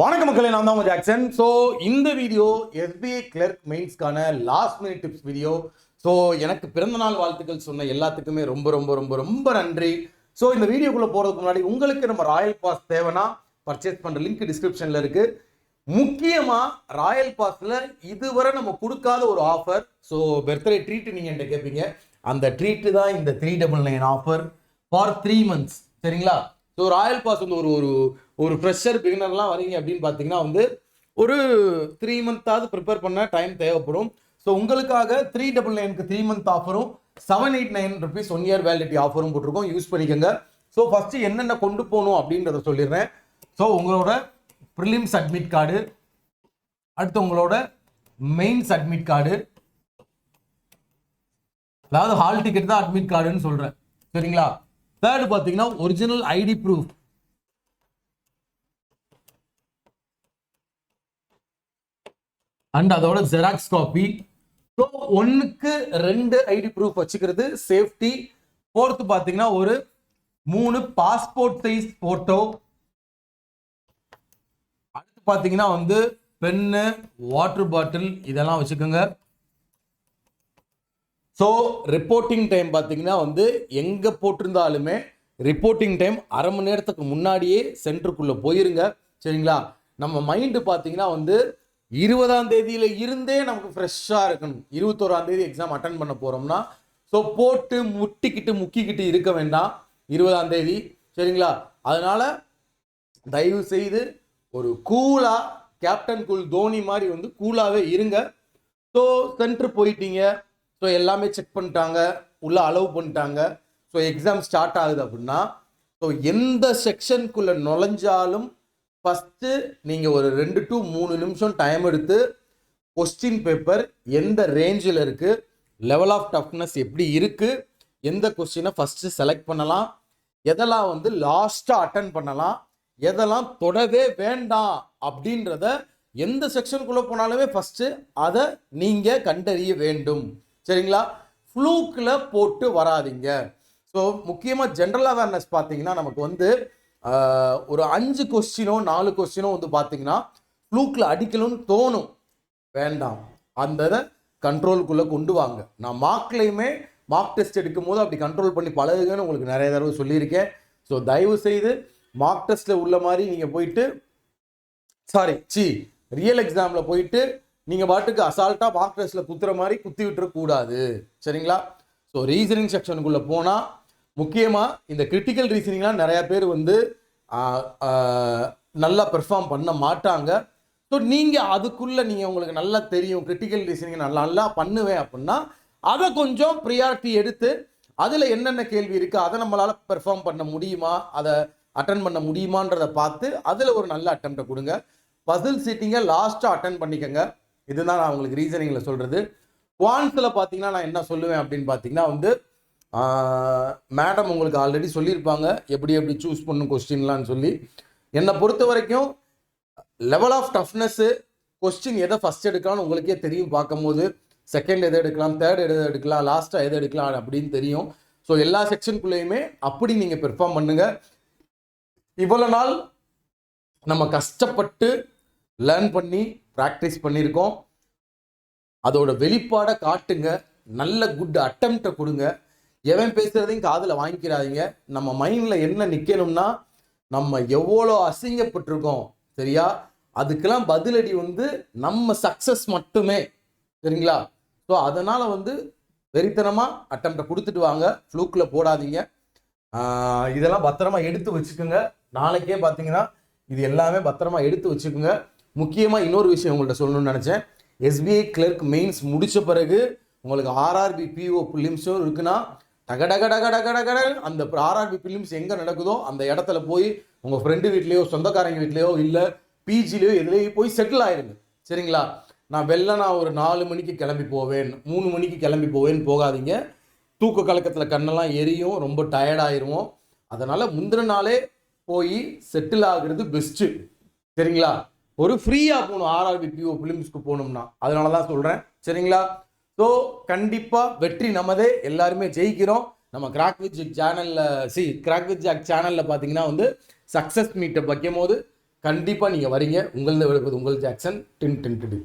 வணக்க மக்களே, நான் தான் உங்க ஜாக்சன். ஸோ இந்த வீடியோ எஸ்பிஐ கிளர்க் மெயின்ஸ்க்கான last minute tips video. So எனக்கு பிறந்தநாள் வாழ்த்துக்கள் சொன்ன எல்லாத்துக்குமே ரொம்ப ரொம்ப ரொம்ப ரொம்ப நன்றி. ஸோ இந்த வீடியோக்குள்ளே போகிறதுக்கு முன்னாடி உங்களுக்கு நம்ம ராயல் பாஸ் தேவைன்னா பர்ச்சேஸ் பண்ணுற லிங்க் டிஸ்கிரிப்ஷனில் இருக்குது. முக்கியமாக ராயல் பாஸில் இதுவரை நம்ம கொடுக்காத ஒரு ஆஃபர். ஸோ பர்த்டே ட்ரீட் நீங்கள் என்கிட்ட கேட்பீங்க, அந்த ட்ரீட்டு தான் இந்த 399 ஆஃபர் ஃபார் 3 months. சரிங்களா? ஸோ ராயல் பாஸ் வந்து ஒரு ஒரு ஃப்ரெஷர் பிகினர்லாம் வரீங்க அப்படின்னு பார்த்தீங்கன்னா வந்து ஒரு 3 month ப்ரிப்பேர் பண்ண டைம் தேவைப்படும். ஸோ உங்களுக்காக 399க்கு 3 month ஆஃபரும் 789 rupees 1 year வேலிடிட்டி ஆஃபரும் போட்டிருக்கோம். யூஸ் பண்ணிக்கோங்க. ஸோ ஃபஸ்ட்டு என்னென்ன கொண்டு போகணும் அப்படின்றத சொல்லிடுறேன். ஸோ உங்களோட ப்ரிலிம்ஸ் அட்மிட் கார்டு, அடுத்து உங்களோட மெயின்ஸ் அட்மிட் கார்டு, அதாவது ஹால் டிக்கெட் தான் அட்மிட் கார்டுன்னு சொல்கிறேன். சரிங்களா? தேர்டு பார்த்தீங்கன்னா ஒரிஜினல் ஐடி ப்ரூஃப், அண்ட் அதோட ஜெராக்ஸ் காப்பி. ஸோ 1க்கு 2 ஐடி ப்ரூஃப் வச்சுக்கிறது சேஃப்டி. ஃபோர்த்து பார்த்தீங்கன்னா ஒரு 3 பாஸ்போர்ட் சைஸ் போட்டோ. அடுத்து பார்த்தீங்கன்னா வந்து பென்னு, வாட்டர் பாட்டில் இதெல்லாம் வச்சுக்கோங்க. ஸோ ரிப்போர்ட்டிங் டைம் பார்த்தீங்கன்னா வந்து எங்கே போட்டிருந்தாலுமே ரிப்போர்ட்டிங் டைம் அரை மணி நேரத்துக்கு முன்னாடியே சென்டருக்குள்ளே போயிருங்க. சரிங்களா? நம்ம மைண்டு பார்த்தீங்கன்னா வந்து 20ஆம் தேதியில இருந்தே நமக்கு ஃப்ரெஷ்ஷாக இருக்கணும். 21ஆம் தேதி எக்ஸாம் அட்டன் பண்ண போகிறோம்னா ஸோ போட்டு முக்கிக்கிட்டு இருக்க வேண்டாம் 20ஆம் தேதி. சரிங்களா? அதனால் தயவு செய்து ஒரு கூலாக கேப்டன் கூல் தோனி மாதிரி வந்து கூலாகவே இருங்க. ஸோ சென்டர் போயிட்டீங்க, ஸோ எல்லாமே செக் பண்ணிட்டாங்க, உள்ளே அலோவ் பண்ணிட்டாங்க. ஸோ எக்ஸாம் ஸ்டார்ட் ஆகுது அப்படின்னா ஸோ எந்த செக்ஷனுக்குள்ளே நுழைஞ்சாலும் ஃபஸ்ட்டு நீங்கள் ஒரு 2 to 3 நிமிஷம் டைம் எடுத்து கொஸ்டின் பேப்பர் எந்த ரேஞ்சில் இருக்குது, லெவல் ஆஃப் டஃப்னஸ் எப்படி இருக்குது, எந்த கொஸ்டினை ஃபஸ்ட்டு செலக்ட் பண்ணலாம், எதெல்லாம் வந்து லாஸ்ட்டாக அட்டன் பண்ணலாம், எதெல்லாம் தொடவே வேண்டாம் அப்படின்றத எந்த செக்ஷனுக்குள்ளே போனாலுமே ஃபஸ்ட்டு அதை நீங்கள் கண்டறிய வேண்டும். சரிங்களா? ஃப்ளூக்கில் போட்டு வராதிங்க. ஸோ முக்கியமாக ஜென்ரல் அவேர்னஸ் பார்த்தீங்கன்னா நமக்கு வந்து ஒரு 5 கொஸ்டினோ 4 கொஸ்டினோ வந்து பார்த்தீங்கன்னா ஃப்ளூக்கில் அடிக்கணும்னு தோணும். வேண்டாம், அந்த கண்ட்ரோலுக்குள்ளே கொண்டு வாங்க. நான் மார்க் டெஸ்ட் எடுக்கும் போது அப்படி கண்ட்ரோல் பண்ணி பழகுங்கன்னு உங்களுக்கு நிறைய தடவை சொல்லியிருக்கேன். ஸோ தயவு செய்து மார்க் டெஸ்ட்டில் உள்ள மாதிரி நீங்கள் போயிட்டு ரியல் எக்ஸாமில் போயிட்டு நீங்கள் பாட்டுக்கு அசால்ட்டாக மார்க் டெஸ்ட்டில் குத்துற மாதிரி குத்தி விட்டுறக்கூடாது. சரிங்களா? ஸோ ரீசனிங் செக்ஷனுக்குள்ளே போனால் முக்கியமாக இந்த கிரிட்டிக்கல் ரீசனிங்லாம் நிறையா பேர் வந்து நல்லா பெர்ஃபார்ம் பண்ண மாட்டாங்க. ஸோ நீங்கள் அதுக்குள்ளே உங்களுக்கு நல்லா தெரியும் கிரிட்டிக்கல் ரீசனிங் நல்லா பண்ணுவேன் அப்படின்னா அதை கொஞ்சம் ப்ரியாரிட்டி எடுத்து அதில் என்னென்ன கேள்வி இருக்குது, அதை நம்மளால் பெர்ஃபார்ம் பண்ண முடியுமா, அதை அட்டன் பண்ண முடியுமான்றதை பார்த்து அதில் ஒரு நல்ல அட்டெம்ப்டை கொடுங்க. பசில் சீட்டிங்கை லாஸ்ட்டாக அட்டன் பண்ணிக்கோங்க. இதுதான் நான் உங்களுக்கு ரீசனிங்கில் சொல்கிறது. குவான்ஸில் பார்த்தீங்கன்னா நான் என்ன சொல்லுவேன் அப்படின்னு பார்த்தீங்கன்னா வந்து மேடம் உங்களுக்கு ஆல்ரெடி சொல்லியிருப்பாங்க எப்படி சூஸ் பண்ணும் கொஸ்டின்லான்னு சொல்லி. என்னை பொறுத்த வரைக்கும் லெவல் ஆஃப் டஃப்னஸ்ஸு கொஸ்டின் எதை ஃபஸ்ட் எடுக்கலாம்னு உங்களுக்கே தெரியும். பார்க்கும்போது செகண்ட் எதை எடுக்கலாம், தேர்ட் எதை எடுக்கலாம், லாஸ்ட்டாக எதை எடுக்கலாம் அப்படின்னு தெரியும். ஸோ எல்லா செக்ஷனுக்குள்ளேயுமே அப்படி நீங்கள் பெர்ஃபார்ம் பண்ணுங்கள். இவ்வளோ நாள் நம்ம கஷ்டப்பட்டு லேர்ன் பண்ணி ப்ராக்டிஸ் பண்ணியிருக்கோம். அதோட வெளிப்பாடை காட்டுங்க, நல்ல குட் அட்டெம்ப்டை கொடுங்க. எவன் பேசுகிறதையும் காதில் வாங்கிக்கிறாதீங்க. நம்ம மைண்டில் என்ன நிற்கணும்னா நம்ம எவ்வளோ அசிங்கப்பட்டிருக்கோம், சரியா? அதுக்கெல்லாம் பதிலடி வந்து நம்ம சக்ஸஸ் மட்டுமே. சரிங்களா? ஸோ அதனால் வந்து வெறித்தனமாக அட்டெம்ப்டை கொடுத்துட்டு வாங்க, ஃப்ளூக்கில் போடாதீங்க. இதெல்லாம் பத்திரமா எடுத்து வச்சுக்கோங்க. நாளைக்கே பார்த்தீங்கன்னா இது எல்லாமே பத்திரமா எடுத்து வச்சுக்கோங்க. முக்கியமாக இன்னொரு விஷயம் உங்கள்கிட்ட சொல்லணும்னு நினச்சேன். எஸ்பிஐ கிளர்க் மெயின்ஸ் முடித்த பிறகு உங்களுக்கு ஆர்ஆர்பி பிஓ பிலிம்ஸும் இருக்குன்னா டகடகடகடகடகட அந்த ஆர்ஆர்பி பிலிம்ஸ் எங்கே நடக்குதோ அந்த இடத்துல போய் உங்கள் ஃப்ரெண்டு வீட்லேயோ சொந்தக்காரங்க வீட்லேயோ இல்லை பிஜிலேயோ எதுலேயோ போய் செட்டில் ஆயிருங்க. சரிங்களா? நான் ஒரு 4 மணிக்கு கிளம்பி போவேன், 3 மணிக்கு கிளம்பி போவேன்னு போகாதீங்க. தூக்க கலக்கத்தில் கண்ணெல்லாம் எரியும், ரொம்ப டயர்டாயிருவோம். அதனால் முந்தின நாளே போய் செட்டில் ஆகுறது பெஸ்ட்டு. சரிங்களா? ஒரு ஃப்ரீயாக போகணும் ஆர்ஆர்பி பிஓ ஃபிலிம்ஸ்க்கு போகணும்னா, அதனால தான் சொல்கிறேன். சரிங்களா? ஸோ கண்டிப்பாக வெற்றி நமதே, எல்லாருமே ஜெயிக்கிறோம். நம்ம கிராக் வித் ஜாக் சேனலில் பார்த்தீங்கன்னா வந்து சக்ஸஸ் மீட்டை வைக்கும் போது கண்டிப்பாக நீங்கள் வரீங்க. உங்களது விழுப்பது உங்கள் ஜாக்சன். டின் டின் டின்.